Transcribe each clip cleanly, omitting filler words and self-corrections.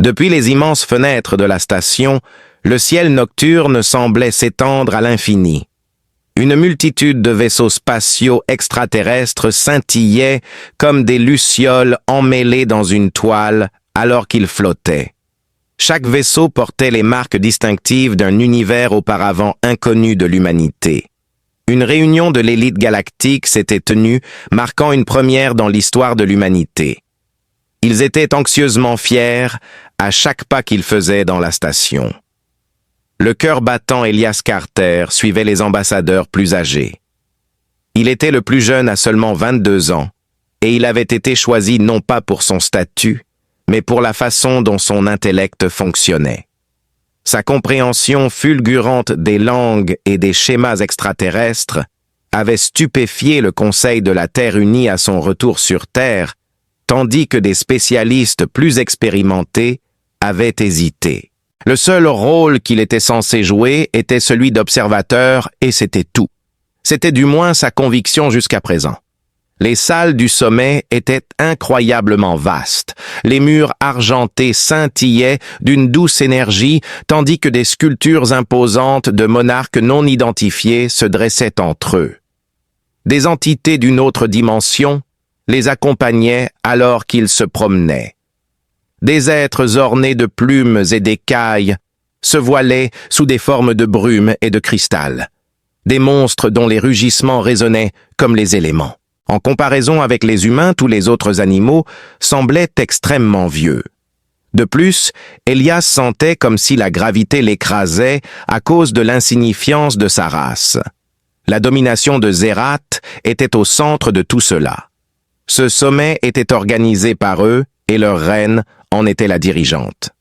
Depuis les immenses fenêtres de la station, le ciel nocturne semblait s'étendre à l'infini. Une multitude de vaisseaux spatiaux extraterrestres scintillaient comme des lucioles emmêlées dans une toile alors qu'ils flottaient. Chaque vaisseau portait les marques distinctives d'un univers auparavant inconnu de l'humanité. Une réunion de l'élite galactique s'était tenue, marquant une première dans l'histoire de l'humanité. Ils étaient anxieusement fiers à chaque pas qu'ils faisaient dans la station. Le cœur battant Elias Carter suivait les ambassadeurs plus âgés. Il était le plus jeune à seulement 22 ans, et il avait été choisi non pas pour son statut, mais pour la façon dont son intellect fonctionnait. Sa compréhension fulgurante des langues et des schémas extraterrestres avait stupéfié le Conseil de la Terre unie à son retour sur Terre, tandis que des spécialistes plus expérimentés avaient hésité. Le seul rôle qu'il était censé jouer était celui d'observateur et c'était tout. C'était du moins sa conviction jusqu'à présent. Les salles du sommet étaient incroyablement vastes. Les murs argentés scintillaient d'une douce énergie, tandis que des sculptures imposantes de monarques non identifiés se dressaient entre eux. Des entités d'une autre dimension les accompagnaient alors qu'ils se promenaient. Des êtres ornés de plumes et d'écailles se voilaient sous des formes de brume et de cristal. Des monstres dont les rugissements résonnaient comme les éléments. En comparaison avec les humains, tous les autres animaux semblaient extrêmement vieux. De plus, Elias sentait comme si la gravité l'écrasait à cause de l'insignifiance de sa race. La domination de Zerath était au centre de tout cela. Ce sommet était organisé par eux et leur reine en était la dirigeante.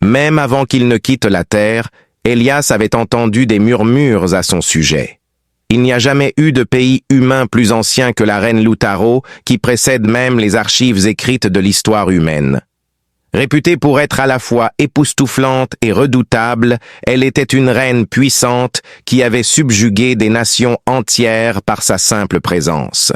Même avant qu'il ne quitte la Terre, Elias avait entendu des murmures à son sujet. Il n'y a jamais eu de pays humain plus ancien que la reine Lutaro, qui précède même les archives écrites de l'histoire humaine. Réputée pour être à la fois époustouflante et redoutable, elle était une reine puissante qui avait subjugué des nations entières par sa simple présence.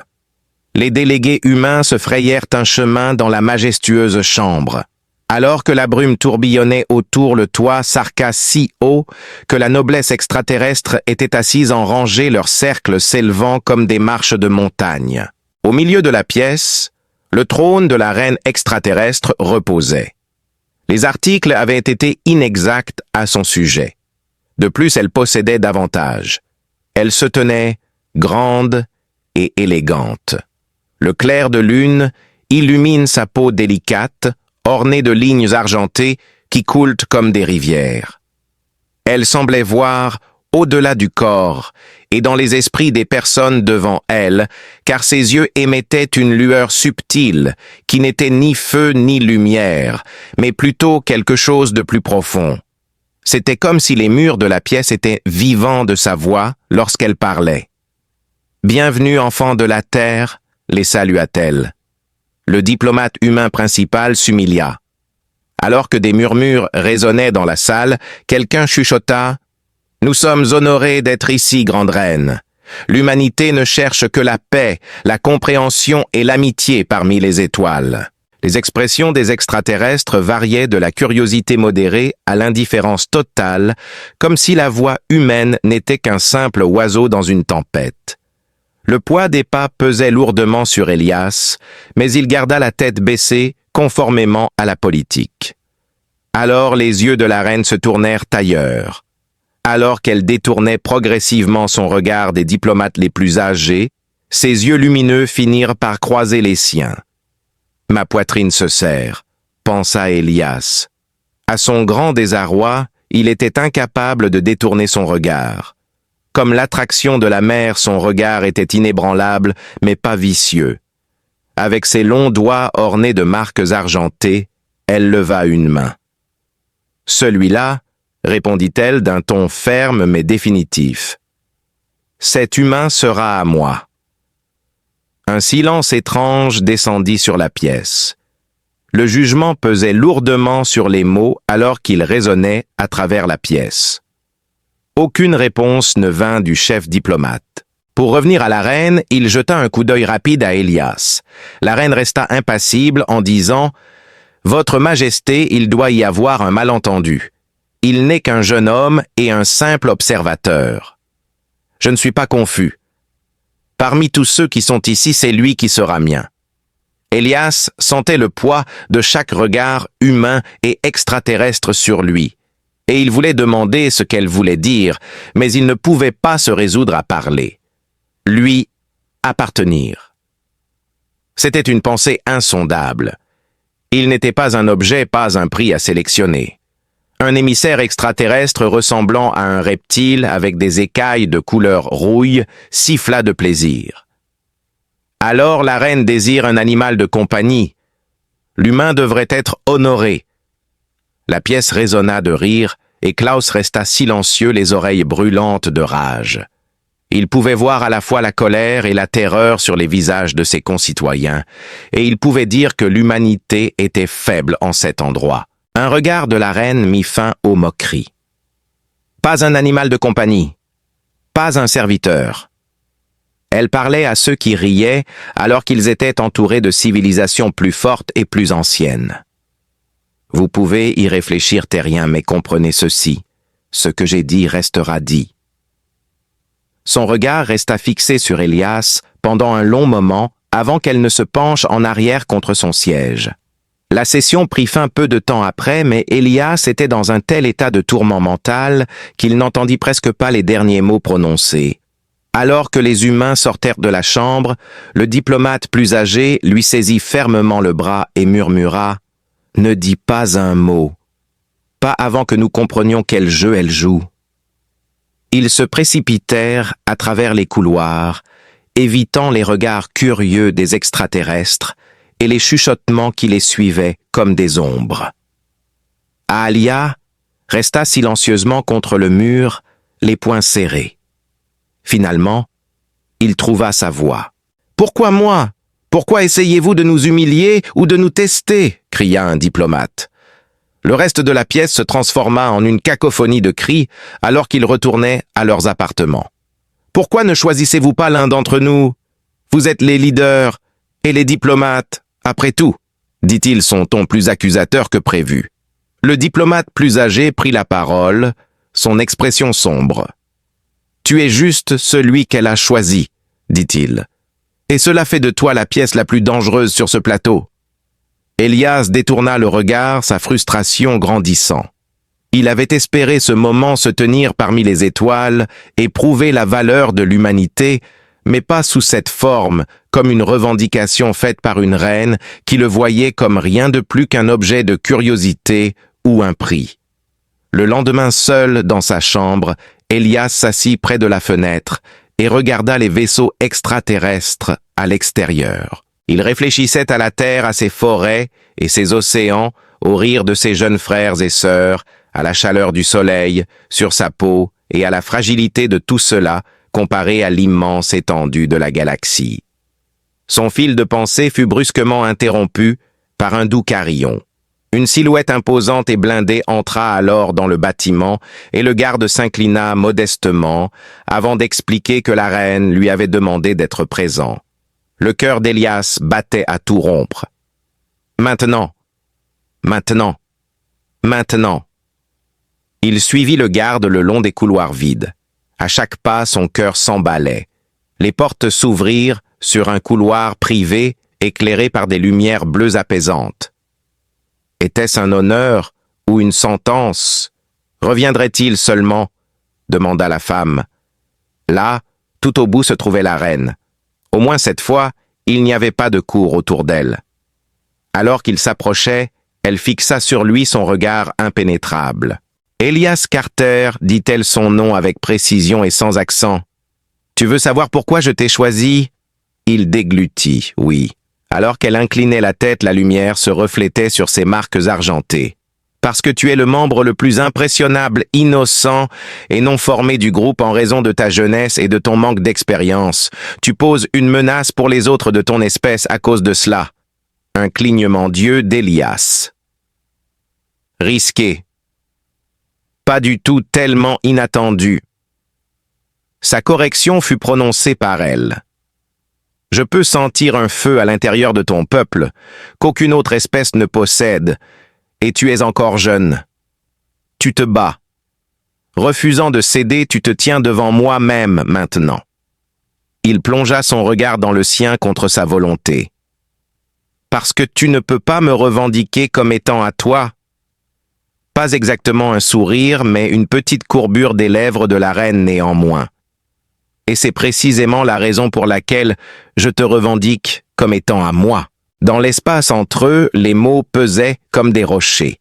Les délégués humains se frayèrent un chemin dans la majestueuse chambre. Alors que la brume tourbillonnait autour, le toit s'arqua si haut que la noblesse extraterrestre était assise en rangée, leurs cercles s'élevant comme des marches de montagne. Au milieu de la pièce, le trône de la reine extraterrestre reposait. Les articles avaient été inexacts à son sujet. De plus, elle possédait davantage. Elle se tenait grande et élégante. Le clair de lune illumine sa peau délicate, ornée de lignes argentées qui coulent comme des rivières. Elle semblait voir au-delà du corps et dans les esprits des personnes devant elle, car ses yeux émettaient une lueur subtile qui n'était ni feu ni lumière, mais plutôt quelque chose de plus profond. C'était comme si les murs de la pièce étaient vivants de sa voix lorsqu'elle parlait. « Bienvenue, enfants de la terre », les salua-t-elle. Le diplomate humain principal s'humilia. Alors que des murmures résonnaient dans la salle, quelqu'un chuchota « Nous sommes honorés d'être ici, grande reine. L'humanité ne cherche que la paix, la compréhension et l'amitié parmi les étoiles. » Les expressions des extraterrestres variaient de la curiosité modérée à l'indifférence totale, comme si la voix humaine n'était qu'un simple oiseau dans une tempête. Le poids des pas pesait lourdement sur Elias, mais il garda la tête baissée conformément à la politique. Alors les yeux de la reine se tournèrent ailleurs. Alors qu'elle détournait progressivement son regard des diplomates les plus âgés, ses yeux lumineux finirent par croiser les siens. « Ma poitrine se serre », pensa Elias. À son grand désarroi, il était incapable de détourner son regard. Comme l'attraction de la mer, son regard était inébranlable, mais pas vicieux. Avec ses longs doigts ornés de marques argentées, elle leva une main. « Celui-là », répondit-elle d'un ton ferme mais définitif. « Cet humain sera à moi. » Un silence étrange descendit sur la pièce. Le jugement pesait lourdement sur les mots alors qu'ils résonnaient à travers la pièce. Aucune réponse ne vint du chef diplomate. Pour revenir à la reine, il jeta un coup d'œil rapide à Elias. La reine resta impassible en disant « Votre Majesté, il doit y avoir un malentendu. Il n'est qu'un jeune homme et un simple observateur. Je ne suis pas confus. Parmi tous ceux qui sont ici, c'est lui qui sera mien. » Élias sentait le poids de chaque regard humain et extraterrestre sur lui, et il voulait demander ce qu'elle voulait dire, mais il ne pouvait pas se résoudre à parler. Lui appartenir. C'était une pensée insondable. Il n'était pas un objet, pas un prix à sélectionner. Un émissaire extraterrestre ressemblant à un reptile avec des écailles de couleur rouille siffla de plaisir. Alors la reine désire un animal de compagnie. L'humain devrait être honoré. La pièce résonna de rire et Klaus resta silencieux, les oreilles brûlantes de rage. Il pouvait voir à la fois la colère et la terreur sur les visages de ses concitoyens, et il pouvait dire que l'humanité était faible en cet endroit. Un regard de la reine mit fin aux moqueries. Pas un animal de compagnie, pas un serviteur. Elle parlait à ceux qui riaient alors qu'ils étaient entourés de civilisations plus fortes et plus anciennes. Vous pouvez y réfléchir, terrien, mais comprenez ceci. Ce que j'ai dit restera dit. Son regard resta fixé sur Élias pendant un long moment avant qu'elle ne se penche en arrière contre son siège. La session prit fin peu de temps après, mais Élias était dans un tel état de tourment mental qu'il n'entendit presque pas les derniers mots prononcés. Alors que les humains sortèrent de la chambre, le diplomate plus âgé lui saisit fermement le bras et murmura « Ne dis pas un mot, pas avant que nous comprenions quel jeu elle joue. » Ils se précipitèrent à travers les couloirs, évitant les regards curieux des extraterrestres et les chuchotements qui les suivaient comme des ombres. Aalia resta silencieusement contre le mur, les poings serrés. Finalement, il trouva sa voix. « Pourquoi moi? Pourquoi essayez-vous de nous humilier ou de nous tester ?» cria un diplomate. Le reste de la pièce se transforma en une cacophonie de cris alors qu'ils retournaient à leurs appartements. « Pourquoi ne choisissez-vous pas l'un d'entre nous? Vous êtes les leaders et les diplomates, après tout, » dit-il son ton plus accusateur que prévu. Le diplomate plus âgé prit la parole, son expression sombre. « Tu es juste celui qu'elle a choisi, » dit-il. « Et cela fait de toi la pièce la plus dangereuse sur ce plateau. » Élias détourna le regard, sa frustration grandissant. Il avait espéré ce moment se tenir parmi les étoiles et prouver la valeur de l'humanité, mais pas sous cette forme, comme une revendication faite par une reine qui le voyait comme rien de plus qu'un objet de curiosité ou un prix. Le lendemain seul, dans sa chambre, Élias s'assit près de la fenêtre et regarda les vaisseaux extraterrestres à l'extérieur. Il réfléchissait à la terre, à ses forêts et ses océans, au rire de ses jeunes frères et sœurs, à la chaleur du soleil, sur sa peau et à la fragilité de tout cela comparé à l'immense étendue de la galaxie. Son fil de pensée fut brusquement interrompu par un doux carillon. Une silhouette imposante et blindée entra alors dans le bâtiment et le garde s'inclina modestement avant d'expliquer que la reine lui avait demandé d'être présent. Le cœur d'Élias battait à tout rompre. Maintenant, maintenant, maintenant. Il suivit le garde le long des couloirs vides. À chaque pas, son cœur s'emballait. Les portes s'ouvrirent sur un couloir privé éclairé par des lumières bleues apaisantes. Était-ce un honneur ou une sentence? Reviendrait-il seulement? Demanda la femme. Là, tout au bout se trouvait la reine. Au moins cette fois, il n'y avait pas de cour autour d'elle. Alors qu'il s'approchait, elle fixa sur lui son regard impénétrable. « Élias Carter », dit-elle son nom avec précision et sans accent. « Tu veux savoir pourquoi je t'ai choisi ?» Il déglutit, oui. Alors qu'elle inclinait la tête, la lumière se reflétait sur ses marques argentées. « Parce que tu es le membre le plus impressionnable, innocent et non formé du groupe en raison de ta jeunesse et de ton manque d'expérience. Tu poses une menace pour les autres de ton espèce à cause de cela. » Un clignement d'yeux d'Élias. Risqué. Pas du tout tellement inattendu. Sa correction fut prononcée par elle. Je peux sentir un feu à l'intérieur de ton peuple, qu'aucune autre espèce ne possède, et tu es encore jeune. Tu te bats. Refusant de céder, tu te tiens devant moi-même maintenant. Il plongea son regard dans le sien contre sa volonté. Parce que tu ne peux pas me revendiquer comme étant à toi. Pas exactement un sourire, mais une petite courbure des lèvres de la reine néanmoins. Et c'est précisément la raison pour laquelle je te revendique comme étant à moi. Dans l'espace entre eux, les mots pesaient comme des rochers.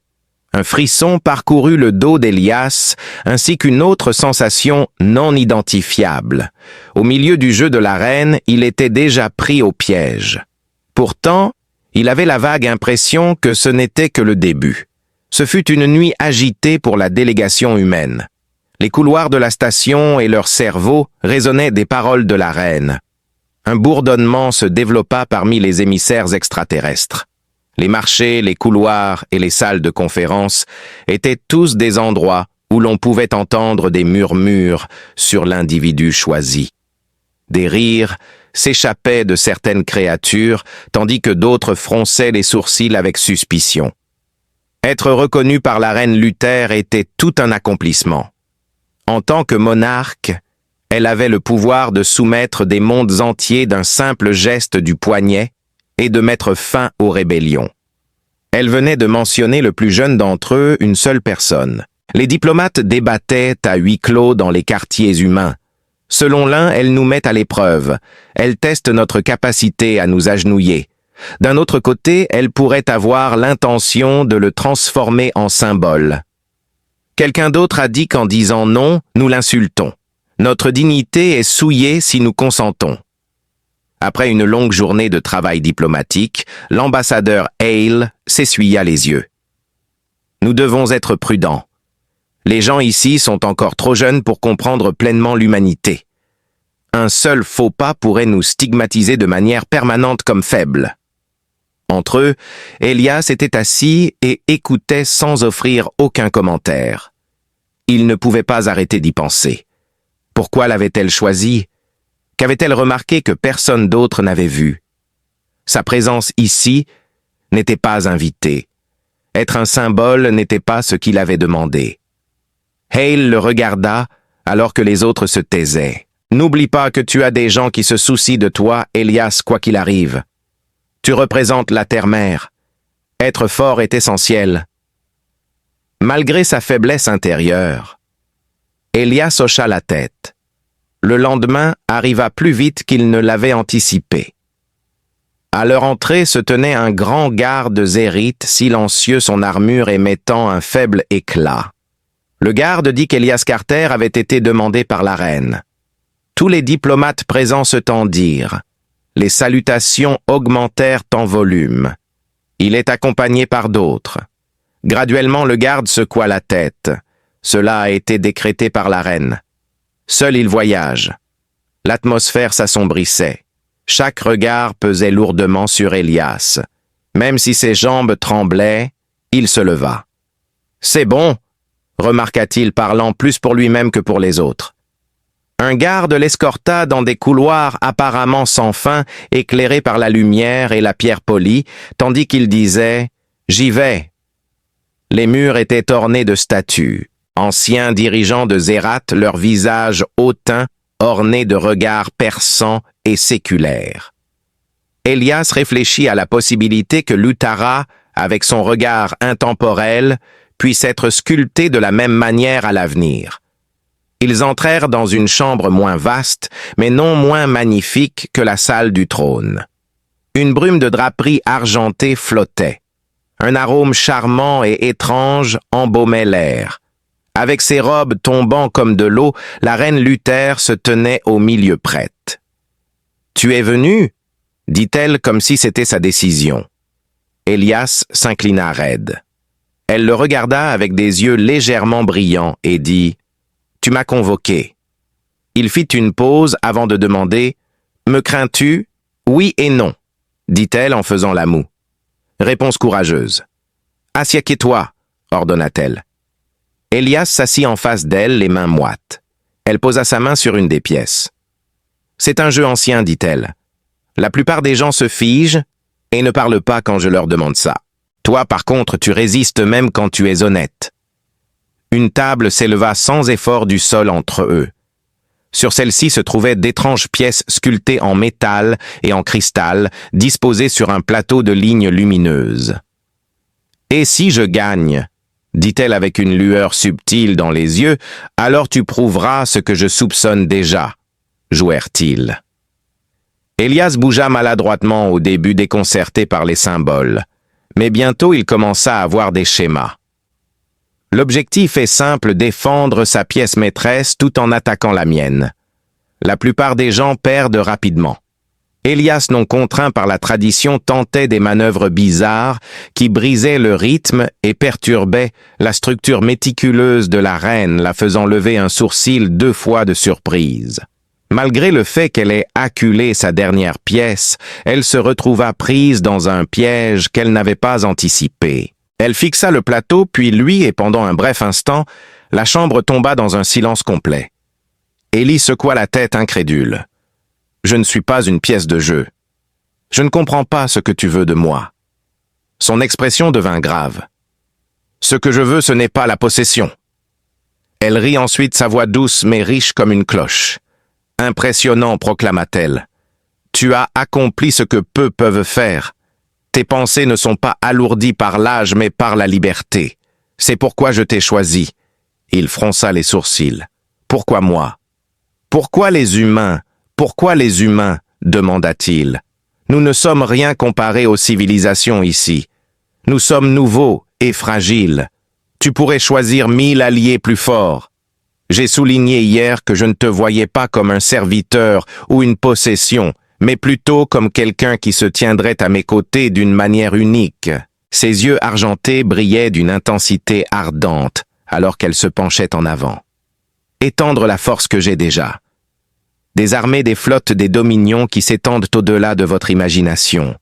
Un frisson parcourut le dos d'Elias, ainsi qu'une autre sensation non identifiable. Au milieu du jeu de la reine, il était déjà pris au piège. Pourtant, il avait la vague impression que ce n'était que le début. Ce fut une nuit agitée pour la délégation humaine. Les couloirs de la station et leurs cerveaux résonnaient des paroles de la reine. Un bourdonnement se développa parmi les émissaires extraterrestres. Les marchés, les couloirs et les salles de conférence étaient tous des endroits où l'on pouvait entendre des murmures sur l'individu choisi. Des rires s'échappaient de certaines créatures, tandis que d'autres fronçaient les sourcils avec suspicion. Être reconnu par la reine Luther était tout un accomplissement. En tant que monarque, elle avait le pouvoir de soumettre des mondes entiers d'un simple geste du poignet et de mettre fin aux rébellions. Elle venait de mentionner le plus jeune d'entre eux, une seule personne. Les diplomates débattaient à huis clos dans les quartiers humains. Selon l'un, elle nous met à l'épreuve. Elle teste notre capacité à nous agenouiller. D'un autre côté, elle pourrait avoir l'intention de le transformer en symbole. Quelqu'un d'autre a dit qu'en disant non, nous l'insultons. Notre dignité est souillée si nous consentons. Après une longue journée de travail diplomatique, l'ambassadeur Hale s'essuya les yeux. Nous devons être prudents. Les gens ici sont encore trop jeunes pour comprendre pleinement l'humanité. Un seul faux pas pourrait nous stigmatiser de manière permanente comme faibles. Entre eux, Elias était assis et écoutait sans offrir aucun commentaire. Il ne pouvait pas arrêter d'y penser. Pourquoi l'avait-elle choisi ? Qu'avait-elle remarqué que personne d'autre n'avait vu? Sa présence ici n'était pas invitée. Être un symbole n'était pas ce qu'il avait demandé. Hale le regarda alors que les autres se taisaient. N'oublie pas que tu as des gens qui se soucient de toi, Elias, quoi qu'il arrive. Tu représentes la terre-mère. Être fort est essentiel. Malgré sa faiblesse intérieure, Elias hocha la tête. Le lendemain arriva plus vite qu'il ne l'avait anticipé. À leur entrée se tenait un grand garde zérite, silencieux, son armure émettant un faible éclat. Le garde dit qu'Elias Carter avait été demandé par la reine. Tous les diplomates présents se tendirent. Les salutations augmentèrent en volume. Il est accompagné par d'autres. Graduellement, le garde secoua la tête. Cela a été décrété par la reine. Seul il voyage. L'atmosphère s'assombrissait. Chaque regard pesait lourdement sur Elias. Même si ses jambes tremblaient, il se leva. « C'est bon !» remarqua-t-il, parlant plus pour lui-même que pour les autres. Un garde l'escorta dans des couloirs apparemment sans fin, éclairés par la lumière et la pierre polie, tandis qu'il disait « J'y vais ». Les murs étaient ornés de statues. Anciens dirigeants de Zérat, leurs visages hautains, ornés de regards perçants et séculaires. Elias réfléchit à la possibilité que Lutara, avec son regard intemporel, puisse être sculptée de la même manière à l'avenir. Ils entrèrent dans une chambre moins vaste, mais non moins magnifique que la salle du trône. Une brume de draperie argentée flottait. Un arôme charmant et étrange embaumait l'air. Avec ses robes tombant comme de l'eau, la reine Luther se tenait au milieu prête. « Tu es venu ?» dit-elle comme si c'était sa décision. Elias s'inclina raide. Elle le regarda avec des yeux légèrement brillants et dit « Tu m'as convoqué. » Il fit une pause avant de demander « Me crains-tu ?»« Oui et non, » dit-elle en faisant la moue. Réponse courageuse. « Assieds-toi, » ordonna-t-elle. Elias s'assit en face d'elle, les mains moites. Elle posa sa main sur une des pièces. « C'est un jeu ancien, dit-elle. La plupart des gens se figent et ne parlent pas quand je leur demande ça. Toi, par contre, tu résistes même quand tu es honnête. Une table s'éleva sans effort du sol entre eux. Sur celle-ci se trouvaient d'étranges pièces sculptées en métal et en cristal, disposées sur un plateau de lignes lumineuses. « Et si je gagne ?» dit-elle avec une lueur subtile dans les yeux, « alors tu prouveras ce que je soupçonne déjà. » jouèrent-ils. Elias bougea maladroitement au début, déconcerté par les symboles, mais bientôt il commença à avoir des schémas. L'objectif est simple, défendre sa pièce maîtresse tout en attaquant la mienne. La plupart des gens perdent rapidement. Elias, non contraint par la tradition, tentait des manœuvres bizarres qui brisaient le rythme et perturbaient la structure méticuleuse de la reine, la faisant lever un sourcil 2 fois de surprise. Malgré le fait qu'elle ait acculé sa dernière pièce, elle se retrouva prise dans un piège qu'elle n'avait pas anticipé. Elle fixa le plateau, puis lui, et pendant un bref instant, la chambre tomba dans un silence complet. Élie secoua la tête incrédule. « Je ne suis pas une pièce de jeu. Je ne comprends pas ce que tu veux de moi. » Son expression devint grave. « Ce que je veux, ce n'est pas la possession. » Elle rit ensuite, sa voix douce mais riche comme une cloche. « Impressionnant, proclama-t-elle. Tu as accompli ce que peu peuvent faire. Tes pensées ne sont pas alourdies par l'âge, mais par la liberté. C'est pourquoi je t'ai choisi. » Il fronça les sourcils. « Pourquoi moi? »« Pourquoi les humains? Pourquoi les humains ?» demanda-t-il. « Nous ne sommes rien comparés aux civilisations ici. Nous sommes nouveaux et fragiles. Tu pourrais choisir 1000 alliés plus forts. J'ai souligné hier que je ne te voyais pas comme un serviteur ou une possession, mais plutôt comme quelqu'un qui se tiendrait à mes côtés d'une manière unique. » Ses yeux argentés brillaient d'une intensité ardente, alors qu'elle se penchait en avant. « Étendre la force que j'ai déjà. Des armées, des flottes, des dominions qui s'étendent au-delà de votre imagination.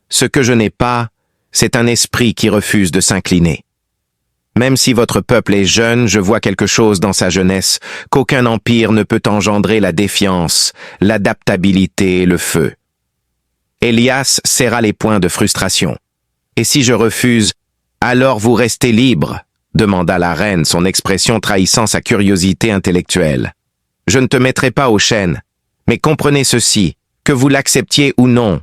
Ce que je n'ai pas, c'est un esprit qui refuse de s'incliner. Même si votre peuple est jeune, je vois quelque chose dans sa jeunesse qu'aucun empire ne peut engendrer: la défiance, l'adaptabilité et le feu. » Elias serra les poings de frustration. « Et si je refuse, alors vous restez libre ?» demanda la reine, son expression trahissant sa curiosité intellectuelle. « Je ne te mettrai pas aux chaînes, mais comprenez ceci, que vous l'acceptiez ou non.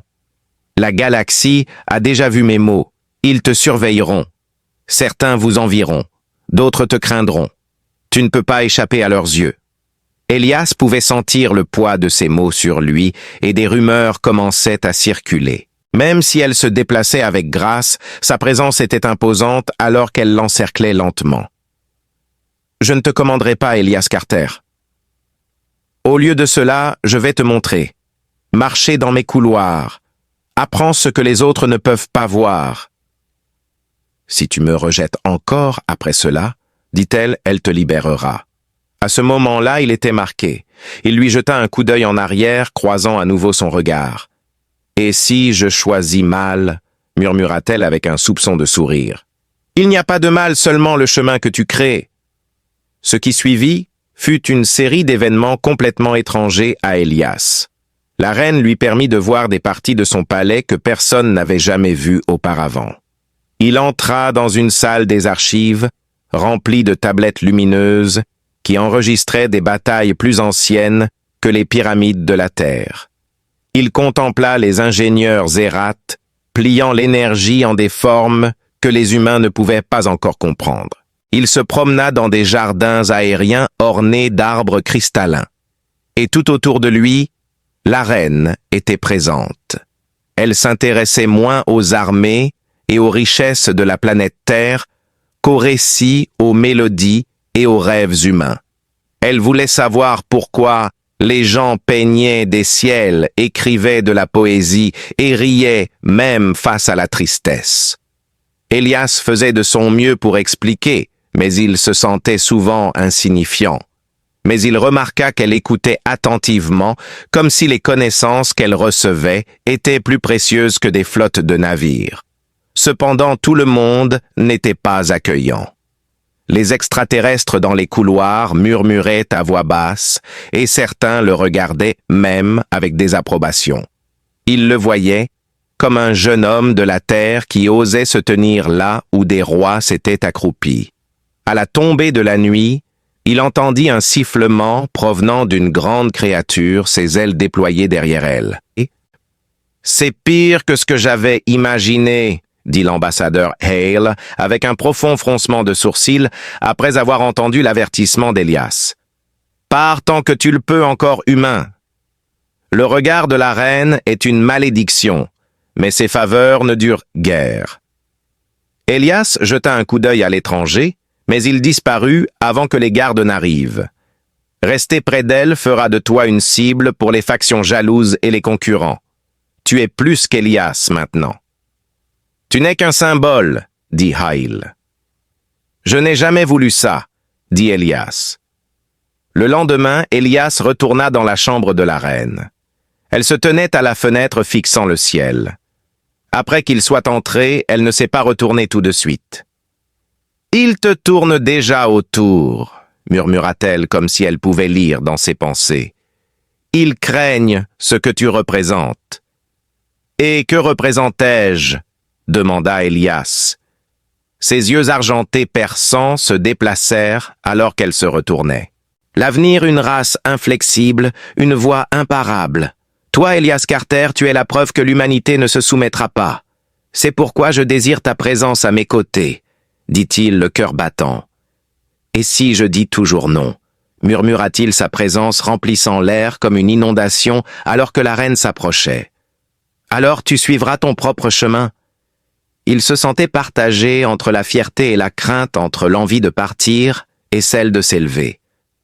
La galaxie a déjà vu mes mots, ils te surveilleront. Certains vous envieront, d'autres te craindront. Tu ne peux pas échapper à leurs yeux. » Elias pouvait sentir le poids de ces mots sur lui et des rumeurs commençaient à circuler. Même si elle se déplaçait avec grâce, sa présence était imposante alors qu'elle l'encerclait lentement. « Je ne te commanderai pas, Elias Carter. Au lieu de cela, je vais te montrer. Marcher dans mes couloirs. Apprends ce que les autres ne peuvent pas voir. Si tu me rejettes encore après cela, dit-elle, elle te libérera. » À ce moment-là, il était marqué. Il lui jeta un coup d'œil en arrière, croisant à nouveau son regard. « Et si je choisis mal ?» murmura-t-elle avec un soupçon de sourire. « Il n'y a pas de mal, seulement le chemin que tu crées. » Ce qui suivit fut une série d'événements complètement étrangers à Elias. La reine lui permit de voir des parties de son palais que personne n'avait jamais vues auparavant. Il entra dans une salle des archives, remplie de tablettes lumineuses, qui enregistraient des batailles plus anciennes que les pyramides de la Terre. Il contempla les ingénieurs érates, pliant l'énergie en des formes que les humains ne pouvaient pas encore comprendre. Il se promena dans des jardins aériens ornés d'arbres cristallins. Et tout autour de lui, la reine était présente. Elle s'intéressait moins aux armées et aux richesses de la planète Terre qu'aux récits, aux mélodies et aux rêves humains. Elle voulait savoir pourquoi les gens peignaient des ciels, écrivaient de la poésie et riaient même face à la tristesse. Elias faisait de son mieux pour expliquer, mais il se sentait souvent insignifiant. Mais il remarqua qu'elle écoutait attentivement, comme si les connaissances qu'elle recevait étaient plus précieuses que des flottes de navires. Cependant, tout le monde n'était pas accueillant. Les extraterrestres dans les couloirs murmuraient à voix basse, et certains le regardaient même avec désapprobation. Il le voyait comme un jeune homme de la terre qui osait se tenir là où des rois s'étaient accroupis. À la tombée de la nuit, il entendit un sifflement provenant d'une grande créature, ses ailes déployées derrière elle. « C'est pire que ce que j'avais imaginé », dit l'ambassadeur Hale, avec un profond froncement de sourcils, après avoir entendu l'avertissement d'Elias. « Pars tant que tu le peux encore humain. Le regard de la reine est une malédiction, mais ses faveurs ne durent guère. » Elias jeta un coup d'œil à l'étranger, mais il disparut avant que les gardes n'arrivent. Rester près d'elle fera de toi une cible pour les factions jalouses et les concurrents. Tu es plus qu'Elias maintenant. Tu n'es qu'un symbole, dit Hale. Je n'ai jamais voulu ça, dit Elias. Le lendemain, Elias retourna dans la chambre de la reine. Elle se tenait à la fenêtre fixant le ciel. Après qu'il soit entré, elle ne s'est pas retournée tout de suite. « Il te tourne déjà autour, » murmura-t-elle comme si elle pouvait lire dans ses pensées. « Ils craignent ce que tu représentes. »« Et que représentais-je » demanda Elias. Ses yeux argentés perçants se déplacèrent alors qu'elle se retournait. « L'avenir, une race inflexible, une voie imparable. Toi, Elias Carter, tu es la preuve que l'humanité ne se soumettra pas. C'est pourquoi je désire ta présence à mes côtés, » dit-il le cœur battant. « Et si je dis toujours non » murmura-t-il, sa présence remplissant l'air comme une inondation alors que la reine s'approchait. « Alors tu suivras ton propre chemin. » Il se sentait partagé entre la fierté et la crainte, entre l'envie de partir et celle de s'élever.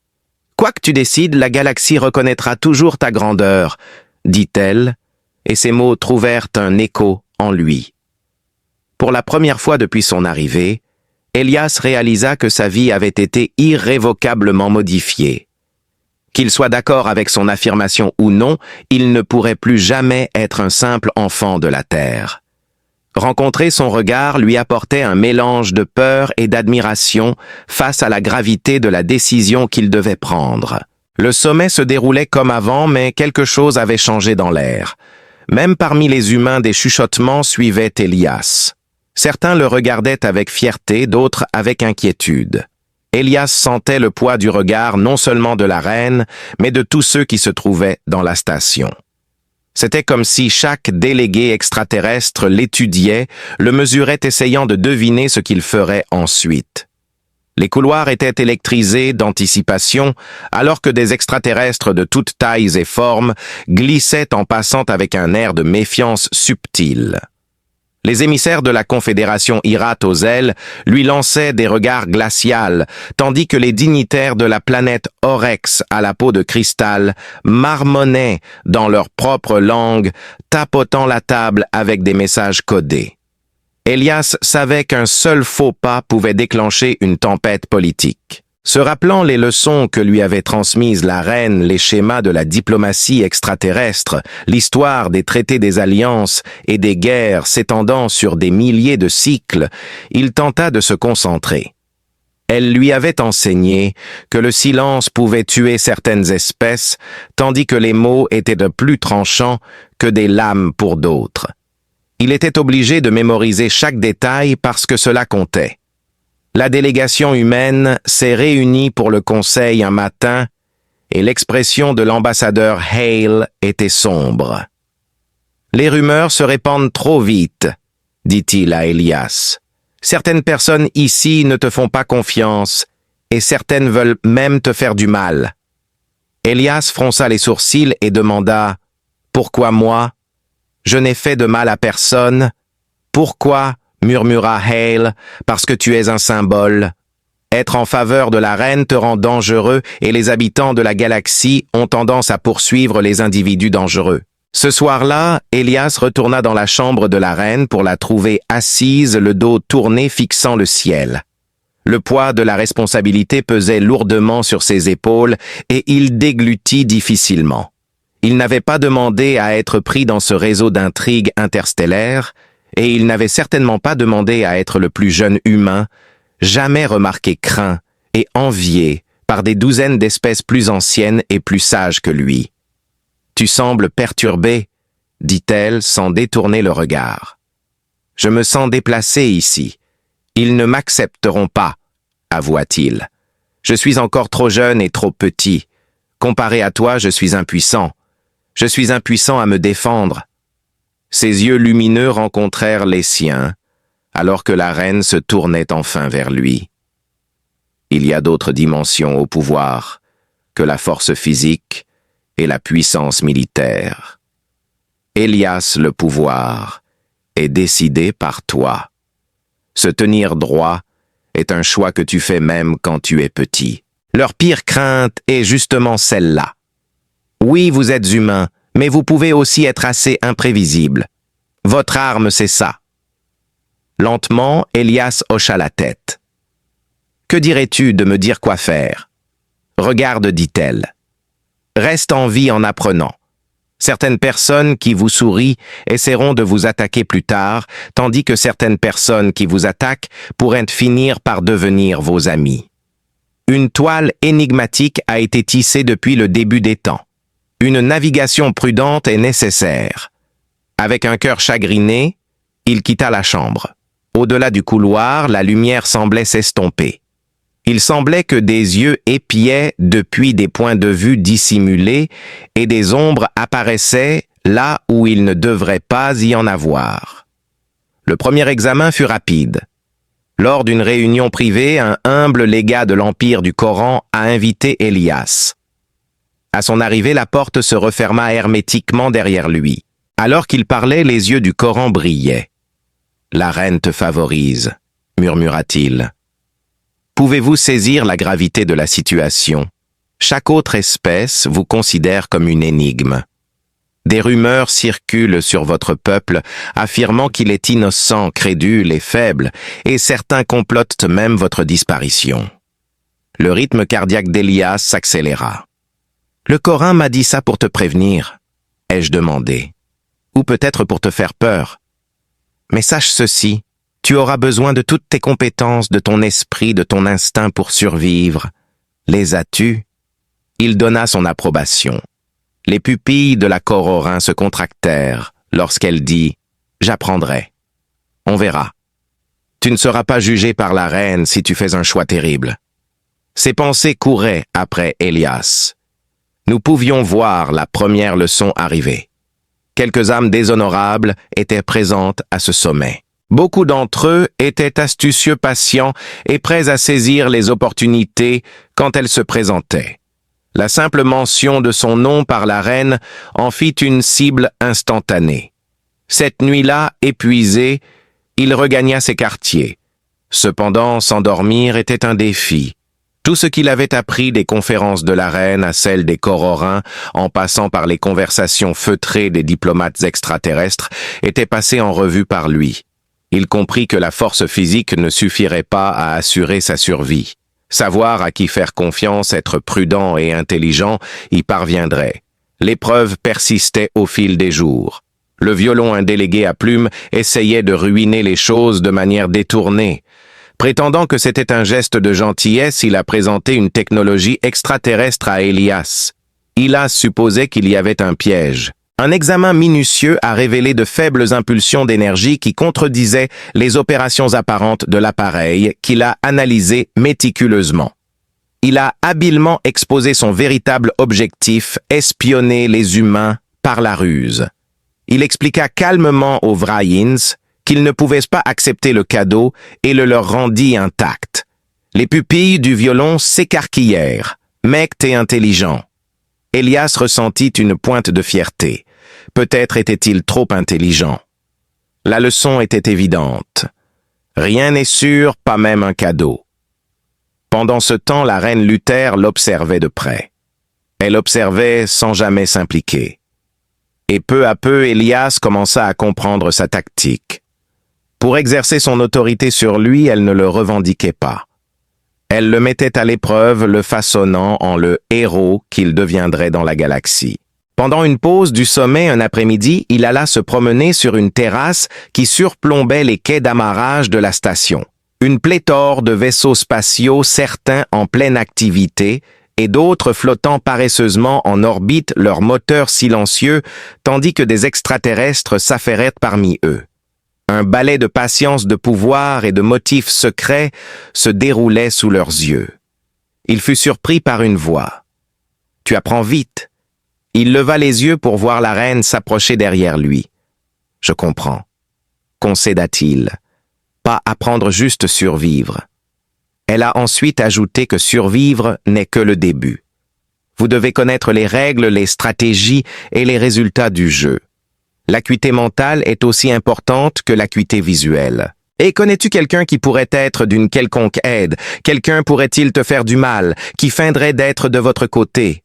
« Quoi que tu décides, la galaxie reconnaîtra toujours ta grandeur, » dit-elle, et ces mots trouvèrent un écho en lui. Pour la première fois depuis son arrivée, Elias réalisa que sa vie avait été irrévocablement modifiée. Qu'il soit d'accord avec son affirmation ou non, il ne pourrait plus jamais être un simple enfant de la Terre. Rencontrer son regard lui apportait un mélange de peur et d'admiration face à la gravité de la décision qu'il devait prendre. Le sommet se déroulait comme avant, mais quelque chose avait changé dans l'air. Même parmi les humains, des chuchotements suivaient Elias. Certains le regardaient avec fierté, d'autres avec inquiétude. Elias sentait le poids du regard non seulement de la reine, mais de tous ceux qui se trouvaient dans la station. C'était comme si chaque délégué extraterrestre l'étudiait, le mesurait essayant de deviner ce qu'il ferait ensuite. Les couloirs étaient électrisés d'anticipation, alors que des extraterrestres de toutes tailles et formes glissaient en passant avec un air de méfiance subtile. Les émissaires de la Confédération Irat aux ailes lui lançaient des regards glacials, tandis que les dignitaires de la planète Orex à la peau de cristal marmonnaient dans leur propre langue, tapotant la table avec des messages codés. Elias savait qu'un seul faux pas pouvait déclencher une tempête politique. Se rappelant les leçons que lui avait transmises la reine, les schémas de la diplomatie extraterrestre, l'histoire des traités des alliances et des guerres s'étendant sur des milliers de cycles, il tenta de se concentrer. Elle lui avait enseigné que le silence pouvait tuer certaines espèces, tandis que les mots étaient de plus tranchants que des lames pour d'autres. Il était obligé de mémoriser chaque détail parce que cela comptait. La délégation humaine s'est réunie pour le conseil un matin et l'expression de l'ambassadeur Hale était sombre. « Les rumeurs se répandent trop vite, » dit-il à Elias. « Certaines personnes ici ne te font pas confiance et certaines veulent même te faire du mal. » Elias fronça les sourcils et demanda « Pourquoi moi? Je n'ai fait de mal à personne. Pourquoi ?» murmura Hale, « parce que tu es un symbole. Être en faveur de la reine te rend dangereux et les habitants de la galaxie ont tendance à poursuivre les individus dangereux. » Ce soir-là, Elias retourna dans la chambre de la reine pour la trouver assise, le dos tourné fixant le ciel. Le poids de la responsabilité pesait lourdement sur ses épaules et il déglutit difficilement. Il n'avait pas demandé à être pris dans ce réseau d'intrigues interstellaires, et il n'avait certainement pas demandé à être le plus jeune humain, jamais remarqué craint et envié par des douzaines d'espèces plus anciennes et plus sages que lui. « Tu sembles perturbé » dit-elle sans détourner le regard. « Je me sens déplacé ici. Ils ne m'accepteront pas, avoua-t-il. Je suis encore trop jeune et trop petit. Comparé à toi, je suis impuissant. Je suis impuissant à me défendre. » Ses yeux lumineux rencontrèrent les siens, alors que la reine se tournait enfin vers lui. Il y a d'autres dimensions au pouvoir que la force physique et la puissance militaire. Elias, le pouvoir est décidé par toi. Se tenir droit est un choix que tu fais même quand tu es petit. Leur pire crainte est justement celle-là. Oui, vous êtes humain, mais vous pouvez aussi être assez imprévisible. Votre arme, c'est ça. Lentement, Elias hocha la tête. « Que dirais-tu de me dire quoi faire ?»« Regarde, dit-elle. Reste en vie en apprenant. Certaines personnes qui vous sourient essaieront de vous attaquer plus tard, tandis que certaines personnes qui vous attaquent pourraient finir par devenir vos amis. Une toile énigmatique a été tissée depuis le début des temps. Une navigation prudente est nécessaire. » Avec un cœur chagriné, il quitta la chambre. Au-delà du couloir, la lumière semblait s'estomper. Il semblait que des yeux épiaient depuis des points de vue dissimulés et des ombres apparaissaient là où il ne devrait pas y en avoir. Le premier examen fut rapide. Lors d'une réunion privée, un humble légat de l'Empire du Coran a invité Elias. À son arrivée, la porte se referma hermétiquement derrière lui. Alors qu'il parlait, les yeux du Coran brillaient. « La reine te favorise », murmura-t-il. « Pouvez-vous saisir la gravité de la situation? Chaque autre espèce vous considère comme une énigme. Des rumeurs circulent sur votre peuple, affirmant qu'il est innocent, crédule et faible, et certains complotent même votre disparition. » Le rythme cardiaque d'Elias s'accéléra. « Le Coran m'a dit ça pour te prévenir, » ai-je demandé. Ou peut-être pour te faire peur. Mais sache ceci, tu auras besoin de toutes tes compétences, de ton esprit, de ton instinct pour survivre. Les as-tu? Il donna son approbation. Les pupilles de la Cororin se contractèrent lorsqu'elle dit « J'apprendrai. On verra. Tu ne seras pas jugé par la reine si tu fais un choix terrible. » Ses pensées couraient après Elias. Nous pouvions voir la première leçon arriver. Quelques âmes déshonorables étaient présentes à ce sommet. Beaucoup d'entre eux étaient astucieux, patients et prêts à saisir les opportunités quand elles se présentaient. La simple mention de son nom par la reine en fit une cible instantanée. Cette nuit-là, épuisé, il regagna ses quartiers. Cependant, s'endormir était un défi. Tout ce qu'il avait appris des conférences de la reine à celles des Cororins, en passant par les conversations feutrées des diplomates extraterrestres, était passé en revue par lui. Il comprit que la force physique ne suffirait pas à assurer sa survie. Savoir à qui faire confiance, être prudent et intelligent, y parviendrait. L'épreuve persistait au fil des jours. Le violon indélégué à plume essayait de ruiner les choses de manière détournée. Prétendant que c'était un geste de gentillesse, il a présenté une technologie extraterrestre à Elias. Il a supposé qu'il y avait un piège. Un examen minutieux a révélé de faibles impulsions d'énergie qui contredisaient les opérations apparentes de l'appareil qu'il a analysé méticuleusement. Il a habilement exposé son véritable objectif, espionner les humains par la ruse. Il expliqua calmement aux Vrayins qu'ils ne pouvaient pas accepter le cadeau et le leur rendit intact. Les pupilles du violon s'écarquillèrent, mecques et intelligents. Elias ressentit une pointe de fierté. Peut-être était-il trop intelligent. La leçon était évidente. Rien n'est sûr, pas même un cadeau. Pendant ce temps, la reine Luther l'observait de près. Elle observait sans jamais s'impliquer. Et peu à peu, Elias commença à comprendre sa tactique. Pour exercer son autorité sur lui, elle ne le revendiquait pas. Elle le mettait à l'épreuve, le façonnant en le héros qu'il deviendrait dans la galaxie. Pendant une pause du sommet un après-midi, il alla se promener sur une terrasse qui surplombait les quais d'amarrage de la station. Une pléthore de vaisseaux spatiaux, certains en pleine activité, et d'autres flottant paresseusement en orbite, leurs moteurs silencieux, tandis que des extraterrestres s'affairaient parmi eux. Un ballet de patience, de pouvoir et de motifs secrets se déroulait sous leurs yeux. Il fut surpris par une voix. « Tu apprends vite. » Il leva les yeux pour voir la reine s'approcher derrière lui. « Je comprends. » concéda-t-il. « Pas apprendre, juste survivre. » Elle a ensuite ajouté que survivre n'est que le début. Vous devez connaître les règles, les stratégies et les résultats du jeu. L'acuité mentale est aussi importante que l'acuité visuelle. Et connais-tu quelqu'un qui pourrait être d'une quelconque aide? Quelqu'un pourrait-il te faire du mal, qui feindrait d'être de votre côté?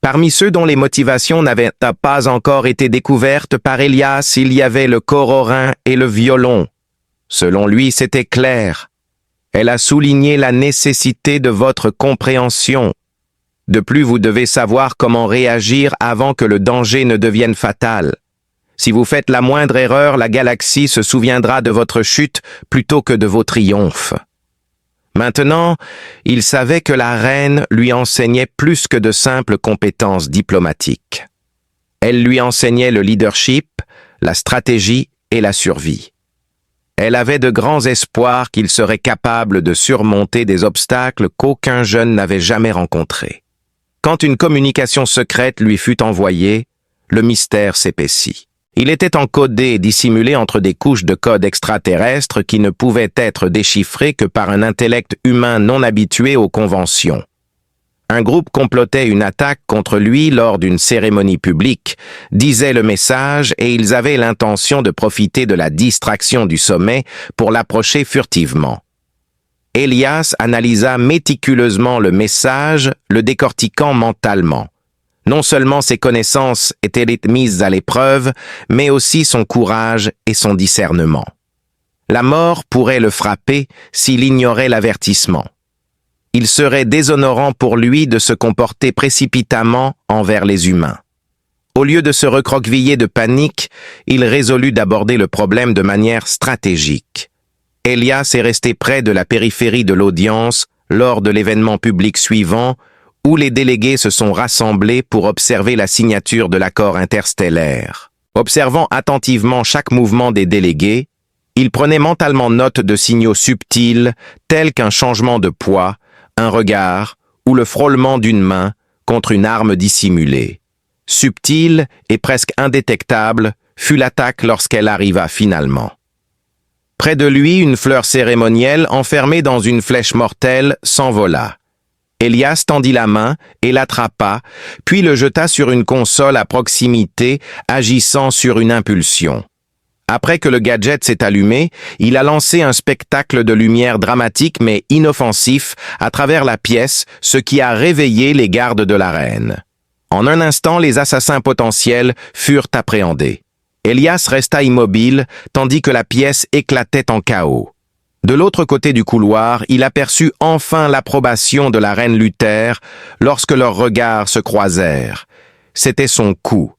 Parmi ceux dont les motivations n'avaient pas encore été découvertes par Elias, il y avait le cororin et le violon. Selon lui, c'était clair. Elle a souligné la nécessité de votre compréhension. De plus, vous devez savoir comment réagir avant que le danger ne devienne fatal. Si vous faites la moindre erreur, la galaxie se souviendra de votre chute plutôt que de vos triomphes. Maintenant, il savait que la reine lui enseignait plus que de simples compétences diplomatiques. Elle lui enseignait le leadership, la stratégie et la survie. Elle avait de grands espoirs qu'il serait capable de surmonter des obstacles qu'aucun jeune n'avait jamais rencontrés. Quand une communication secrète lui fut envoyée, le mystère s'épaissit. Il était encodé et dissimulé entre des couches de code extraterrestres qui ne pouvaient être déchiffrées que par un intellect humain non habitué aux conventions. Un groupe complotait une attaque contre lui lors d'une cérémonie publique, disait le message et ils avaient l'intention de profiter de la distraction du sommet pour l'approcher furtivement. Elias analysa méticuleusement le message, le décortiquant mentalement. Non seulement ses connaissances étaient mises à l'épreuve, mais aussi son courage et son discernement. La mort pourrait le frapper s'il ignorait l'avertissement. Il serait déshonorant pour lui de se comporter précipitamment envers les humains. Au lieu de se recroqueviller de panique, il résolut d'aborder le problème de manière stratégique. Elias est resté près de la périphérie de l'audience lors de l'événement public suivant, où les délégués se sont rassemblés pour observer la signature de l'accord interstellaire. Observant attentivement chaque mouvement des délégués, il prenait mentalement note de signaux subtils tels qu'un changement de poids, un regard ou le frôlement d'une main contre une arme dissimulée. Subtile et presque indétectable fut l'attaque lorsqu'elle arriva finalement. Près de lui, une fleur cérémonielle enfermée dans une flèche mortelle s'envola. Elias tendit la main et l'attrapa, puis le jeta sur une console à proximité, agissant sur une impulsion. Après que le gadget s'est allumé, il a lancé un spectacle de lumière dramatique mais inoffensif à travers la pièce, ce qui a réveillé les gardes de la reine. En un instant, les assassins potentiels furent appréhendés. Elias resta immobile, tandis que la pièce éclatait en chaos. De l'autre côté du couloir, il aperçut enfin l'approbation de la reine Luther lorsque leurs regards se croisèrent. C'était son coup.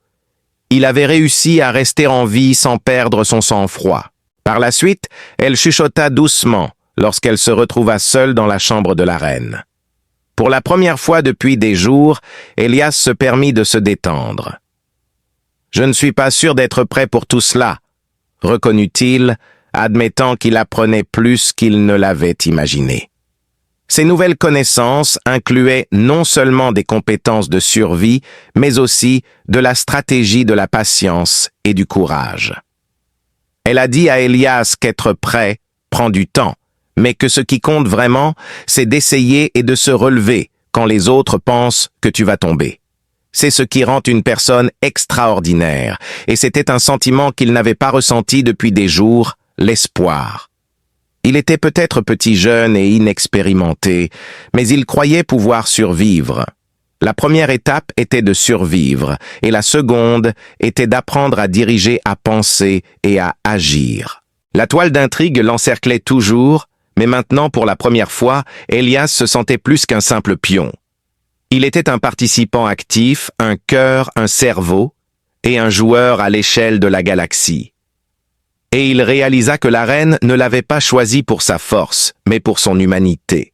Il avait réussi à rester en vie sans perdre son sang-froid. Par la suite, elle chuchota doucement lorsqu'elle se retrouva seule dans la chambre de la reine. Pour la première fois depuis des jours, Elias se permit de se détendre. « Je ne suis pas sûr d'être prêt pour tout cela », reconnut-il, admettant qu'il apprenait plus qu'il ne l'avait imaginé. Ces nouvelles connaissances incluaient non seulement des compétences de survie, mais aussi de la stratégie de la patience et du courage. Elle a dit à Elias qu'être prêt prend du temps, mais que ce qui compte vraiment, c'est d'essayer et de se relever quand les autres pensent que tu vas tomber. C'est ce qui rend une personne extraordinaire, et c'était un sentiment qu'il n'avait pas ressenti depuis des jours, l'espoir. Il était peut-être petit jeune et inexpérimenté, mais il croyait pouvoir survivre. La première étape était de survivre, et la seconde était d'apprendre à diriger, à penser et à agir. La toile d'intrigue l'encerclait toujours, mais maintenant, pour la première fois, Elias se sentait plus qu'un simple pion. Il était un participant actif, un cœur, un cerveau, et un joueur à l'échelle de la galaxie. Et il réalisa que la reine ne l'avait pas choisi pour sa force, mais pour son humanité.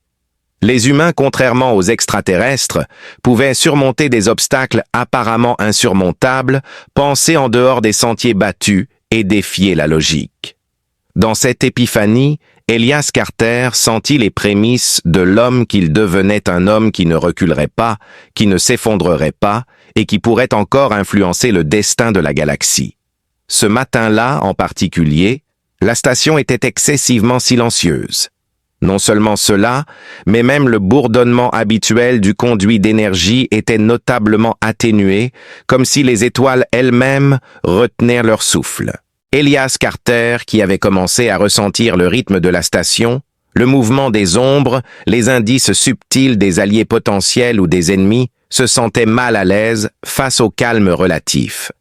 Les humains, contrairement aux extraterrestres, pouvaient surmonter des obstacles apparemment insurmontables, penser en dehors des sentiers battus et défier la logique. Dans cette épiphanie, Elias Carter sentit les prémices de l'homme qu'il devenait, un homme qui ne reculerait pas, qui ne s'effondrerait pas et qui pourrait encore influencer le destin de la galaxie. Ce matin-là, en particulier, la station était excessivement silencieuse. Non seulement cela, mais même le bourdonnement habituel du conduit d'énergie était notablement atténué, comme si les étoiles elles-mêmes retenaient leur souffle. Elias Carter, qui avait commencé à ressentir le rythme de la station, le mouvement des ombres, les indices subtils des alliés potentiels ou des ennemis, se sentait mal à l'aise face au calme relatif.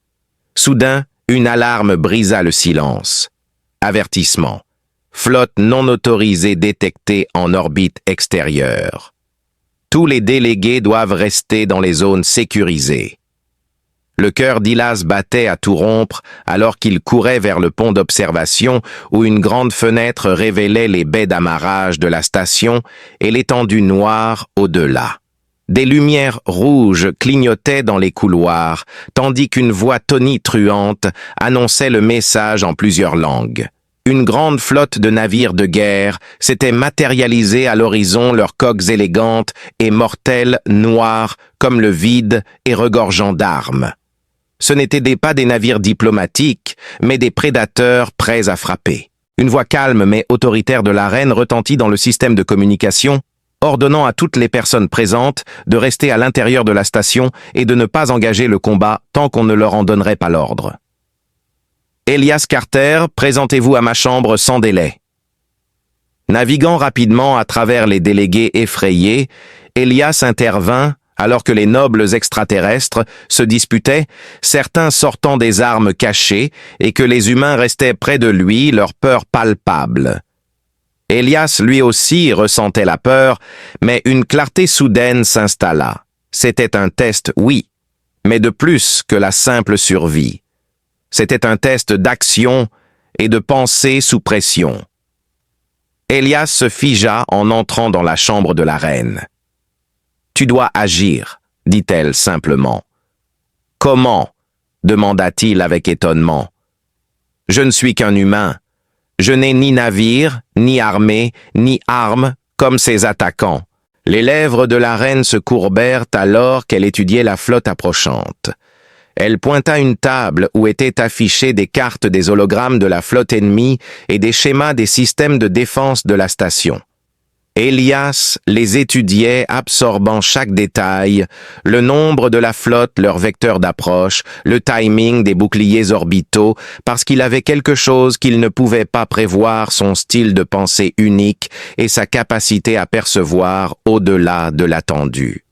Soudain, une alarme brisa le silence. Avertissement. Flotte non autorisée détectée en orbite extérieure. Tous les délégués doivent rester dans les zones sécurisées. Le cœur d'Elias battait à tout rompre alors qu'il courait vers le pont d'observation où une grande fenêtre révélait les baies d'amarrage de la station et l'étendue noire au-delà. Des lumières rouges clignotaient dans les couloirs, tandis qu'une voix tonitruante annonçait le message en plusieurs langues. Une grande flotte de navires de guerre s'était matérialisée à l'horizon, leurs coques élégantes et mortelles, noires comme le vide et regorgeant d'armes. Ce n'étaient pas des navires diplomatiques, mais des prédateurs prêts à frapper. Une voix calme mais autoritaire de la reine retentit dans le système de communication, ordonnant à toutes les personnes présentes de rester à l'intérieur de la station et de ne pas engager le combat tant qu'on ne leur en donnerait pas l'ordre. Elias Carter, présentez-vous à ma chambre sans délai. Naviguant rapidement à travers les délégués effrayés, Elias intervint alors que les nobles extraterrestres se disputaient, certains sortant des armes cachées et que les humains restaient près de lui, leur peur palpable. Elias lui aussi ressentait la peur, mais une clarté soudaine s'installa. C'était un test, oui, mais de plus que la simple survie. C'était un test d'action et de pensée sous pression. Elias se figea en entrant dans la chambre de la reine. « Tu dois agir, dit-elle simplement. « Comment ?» demanda-t-il avec étonnement. « Je ne suis qu'un humain. Je n'ai ni navire, ni armée, ni armes, comme ces attaquants. » Les lèvres de la reine se courbèrent alors qu'elle étudiait la flotte approchante. Elle pointa une table où étaient affichées des cartes des hologrammes de la flotte ennemie et des schémas des systèmes de défense de la station. Elias les étudiait, absorbant chaque détail, le nombre de la flotte, leur vecteur d'approche, le timing des boucliers orbitaux, parce qu'il avait quelque chose qu'il ne pouvait pas prévoir, son style de pensée unique et sa capacité à percevoir au-delà de l'attendu.